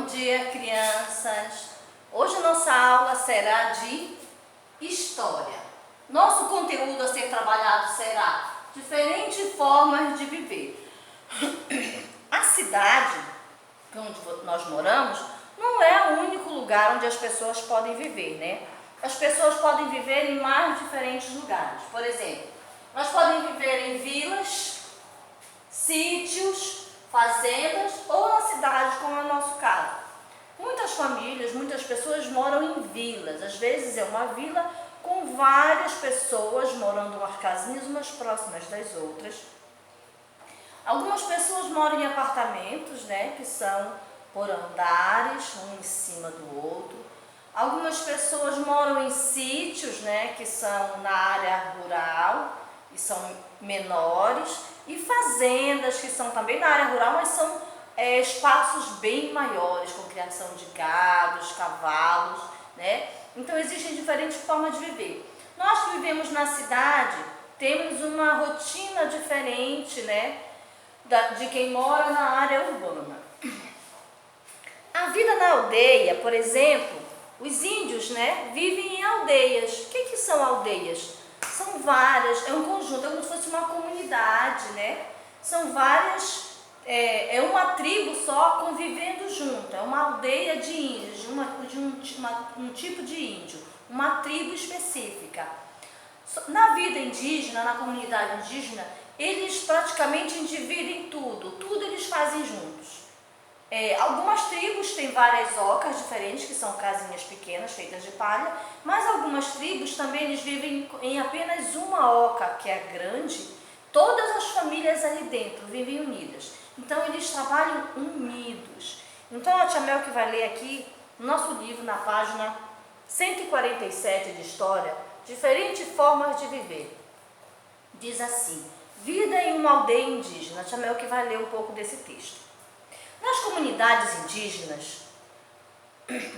Bom dia, crianças! Hoje a nossa aula será de História. Nosso conteúdo a ser trabalhado será diferentes formas de viver. A cidade onde nós moramos não é o único lugar onde as pessoas podem viver, né? As pessoas podem viver em mais diferentes lugares. Por exemplo, nós podemos viver em vilas, sítios, fazendas ou na cidade, como é o nosso caso. Muitas famílias, muitas pessoas moram em vilas. Às vezes é uma vila com várias pessoas morando em casinhas umas próximas das outras. Algumas pessoas moram em apartamentos, né, que são por andares, um em cima do outro. Algumas pessoas moram em sítios, né, que são na área rural e são menores, e fazendas que são também na área rural, mas são espaços bem maiores, com criação de gados, cavalos, né? Então existem diferentes formas de viver. Nós que vivemos na cidade temos uma rotina diferente, né, de quem mora na área urbana. A vida na aldeia, por exemplo, os índios, né, vivem em aldeias. O que são aldeias? São várias, é um conjunto, é como se fosse uma comunidade, né? São várias, é uma tribo só convivendo junto, é uma aldeia de índios, um tipo de índio, uma tribo específica. Na vida indígena, na comunidade indígena, eles praticamente dividem tudo eles fazem juntos. Algumas tribos têm várias ocas diferentes, que são casinhas pequenas feitas de palha, mas algumas tribos também eles vivem em apenas uma oca, que é grande. Todas as famílias ali dentro vivem unidas, então eles trabalham unidos. Então a Tia Mel que vai ler aqui no nosso livro, na página 147 de História, Diferentes Formas de Viver. Diz assim: vida em uma aldeia indígena. A Tia Mel que vai ler um pouco desse texto. Nas comunidades indígenas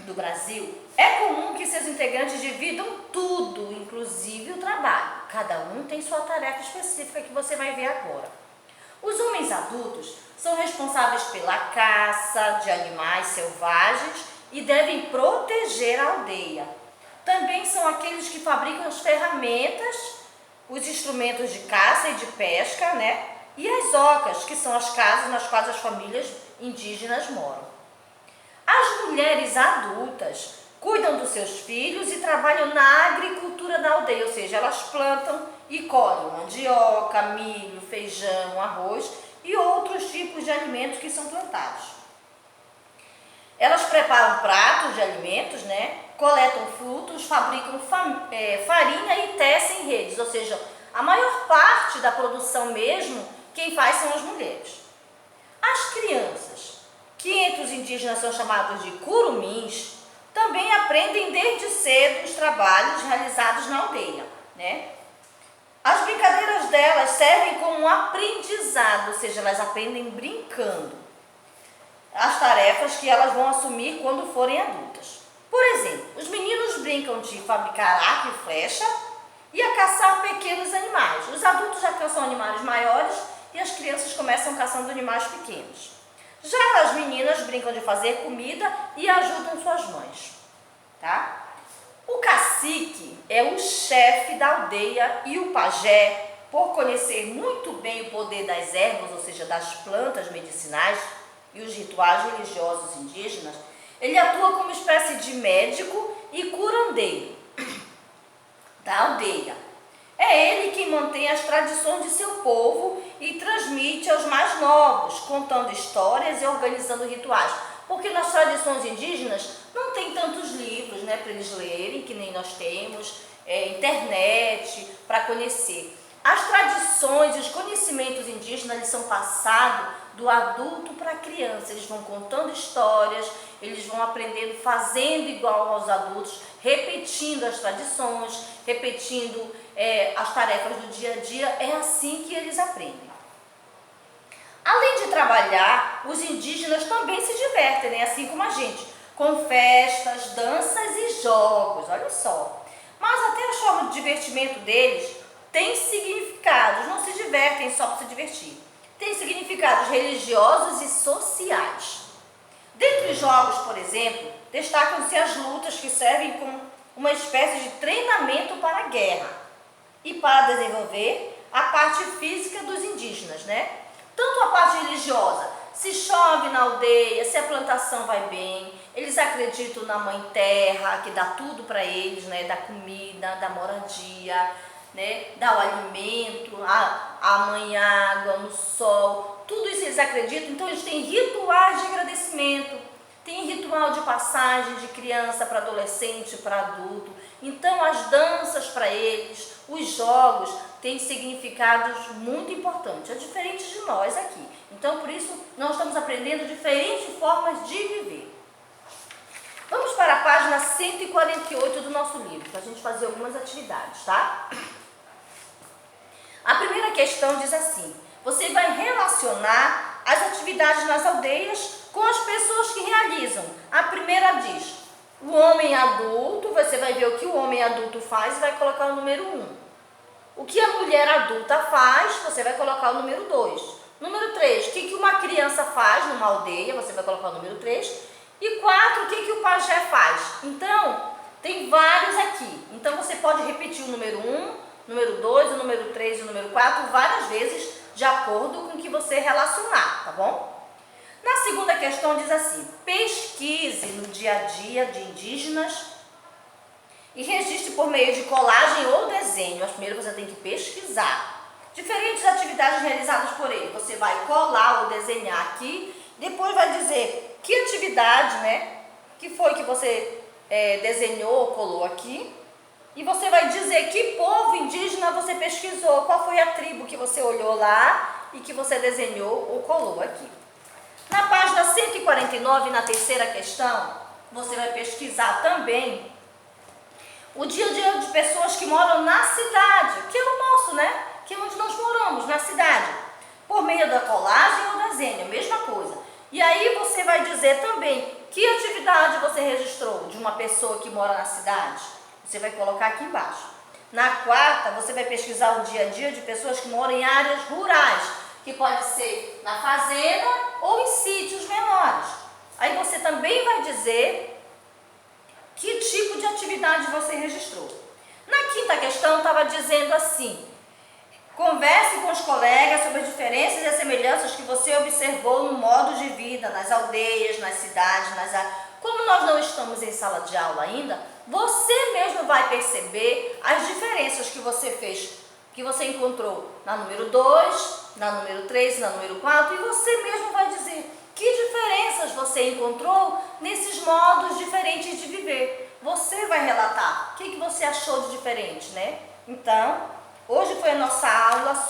do Brasil, é comum que seus integrantes dividam tudo, inclusive o trabalho. Cada um tem sua tarefa específica que você vai ver agora. Os homens adultos são responsáveis pela caça de animais selvagens e devem proteger a aldeia. Também são aqueles que fabricam as ferramentas, os instrumentos de caça e de pesca, né? E as ocas, que são as casas nas quais as famílias indígenas moram. As mulheres adultas cuidam dos seus filhos e trabalham na agricultura da aldeia, ou seja, elas plantam e colhem mandioca, milho, feijão, arroz e outros tipos de alimentos que são plantados. Elas preparam pratos de alimentos, né? Coletam frutos, fabricam farinha e tecem redes, ou seja, a maior parte da produção mesmo, quem faz são as mulheres. As crianças, que entre os indígenas são chamadas de curumins, também aprendem desde cedo os trabalhos realizados na aldeia, né? As brincadeiras delas servem como um aprendizado, ou seja, elas aprendem brincando as tarefas que elas vão assumir quando forem adultas. Por exemplo, os meninos brincam de fabricar arco e flecha e a caçar pequenos animais. Os adultos já caçam animais maiores e as crianças começam caçando animais pequenos. Já as meninas brincam de fazer comida e ajudam suas mães, tá? O cacique é o chefe da aldeia e o pajé, por conhecer muito bem o poder das ervas, ou seja, das plantas medicinais e os rituais religiosos indígenas, ele atua como espécie de médico e curandeiro da aldeia. É ele quem mantém as tradições de seu povo e transmite aos mais novos, contando histórias e organizando rituais. Porque nas tradições indígenas não tem tantos livros, né, para eles lerem, que nem nós temos, internet para conhecer. As tradições e os conhecimentos indígenas eles são passados do adulto para a criança. Eles vão contando histórias, eles vão aprendendo, fazendo igual aos adultos, repetindo as tradições, repetindo as tarefas do dia a dia. É assim que eles aprendem. Além de trabalhar, os indígenas também se divertem, né? Assim como a gente, com festas, danças e jogos, olha só. Mas até a forma de divertimento deles tem significados, não se divertem só para se divertir. Tem significados religiosos e sociais. Dentre Dentre os jogos, por exemplo, destacam-se as lutas que servem como uma espécie de treinamento para a guerra e para desenvolver a parte física dos indígenas, né? Tanto a parte religiosa, se chove na aldeia, se a plantação vai bem, eles acreditam na Mãe Terra, que dá tudo para eles, né? Dá comida, dá moradia, né? Dá o alimento, a Mãe Água, no sol, tudo isso eles acreditam. Então eles têm rituais de agradecimento, tem ritual de passagem de criança para adolescente, para adulto. Então as danças para eles, os jogos têm significados muito importantes, é diferente de nós aqui. Então por isso nós estamos aprendendo diferentes formas de viver. Vamos para a página 148 do nosso livro, para a gente fazer algumas atividades, tá? A primeira questão diz assim: você vai relacionar as atividades nas aldeias com as pessoas que realizam. A primeira diz, o homem adulto, você vai ver o que o homem adulto faz e vai colocar o número 1. O que a mulher adulta faz, você vai colocar o número 2. Número 3, o que uma criança faz numa aldeia, você vai colocar o número 3. E 4, o que o pajé faz. Então, tem vários aqui. Então, você pode repetir o número 1, número 2, o número 3 e o número 4 várias vezes, de acordo com o que você relacionar, tá bom? Na segunda questão diz assim, pesquise no dia a dia de indígenas e registre por meio de colagem ou desenho. Mas primeiro você tem que pesquisar diferentes atividades realizadas por ele. Você vai colar ou desenhar aqui, depois vai dizer que atividade, né, que foi que você desenhou ou colou aqui. E você vai dizer que povo indígena você pesquisou, qual foi a tribo que você olhou lá e que você desenhou ou colou aqui. Na página 149, na terceira questão, você vai pesquisar também o dia a dia de pessoas que moram na cidade, que é o nosso, né? Que é onde nós moramos, na cidade. Por meio da colagem ou desenho, a mesma coisa. E aí você vai dizer também que atividade você registrou de uma pessoa que mora na cidade. Você vai colocar aqui embaixo. Na quarta, você vai pesquisar o dia a dia de pessoas que moram em áreas rurais, que pode ser na fazenda ou em sítios menores. Aí você também vai dizer que tipo de atividade você registrou. Na quinta questão, estava dizendo assim, converse com os colegas sobre as diferenças e as semelhanças que você observou no modo de vida, nas aldeias, nas cidades, Como nós não estamos em sala de aula ainda, você mesmo vai perceber as diferenças que você fez, que você encontrou na número 2, na número 3, na número 4, e você mesmo vai dizer que diferenças você encontrou nesses modos diferentes de viver. Você vai relatar o que você achou de diferente, né? Então, hoje foi a nossa aula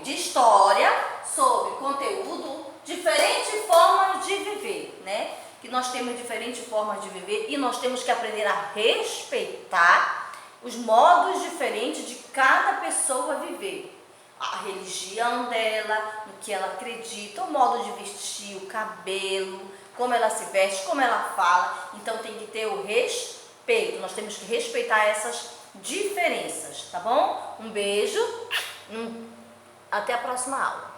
de história, sobre conteúdo, diferentes formas de viver, né? Que nós temos diferentes formas de viver e nós temos que aprender a respeitar os modos diferentes de cada pessoa viver. A religião dela, no que ela acredita, o modo de vestir, o cabelo, como ela se veste, como ela fala. Então tem que ter o respeito, nós temos que respeitar essas diferenças, tá bom? Um beijo, até a próxima aula.